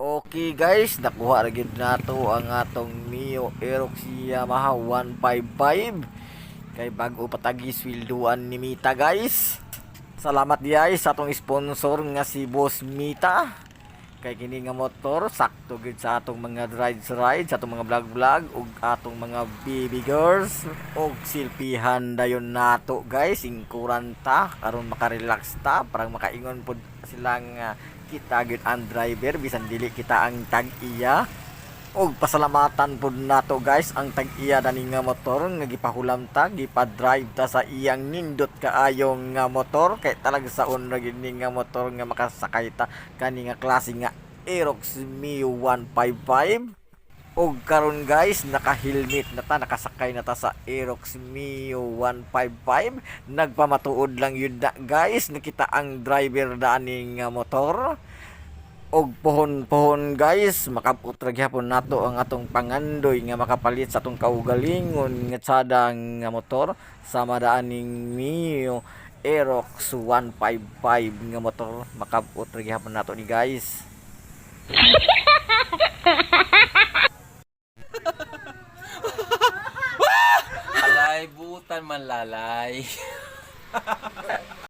Okay guys, nakuha ra gyud nato ang atong Mio Aerox Yamaha 155 kay bag-o patagi sweldoan ni Mita guys. Salamat guys sa atong sponsor nga si Boss Mita. Kay kini nga motor sakto gid sa atong mga rides sa atong mga vlog ug atong mga baby girls og silpihan dayon nato guys ingkuran ta aron makarelax ta para makaingon pud silang kita gid ang driver bisan dili kita ang tag-iya. Og pasalamatan pud nato guys ang tag-iya dani nga motor nga gipahulam ta gipa-drive ta sa iyang nindot kaayong nga motor kay talag saon ra gid nga motor nga makasakay ta kani nga klase nga Aerox Mio 155. Og karon guys naka-helmet na ta, nakasakay na ta sa Aerox Mio 155. Nagpamatuod lang yun na guys nakita ang driver dani nga motor. Og pohon-pohon guys makabot ra gyapon nato ang atong pangandoy nga makapalit sa atong kaugalingon nga tsadang nga motor sa madaaning Mio Aerox 155 nga motor makabot ra gyapon nato ni guys. Alay, butan man lalay.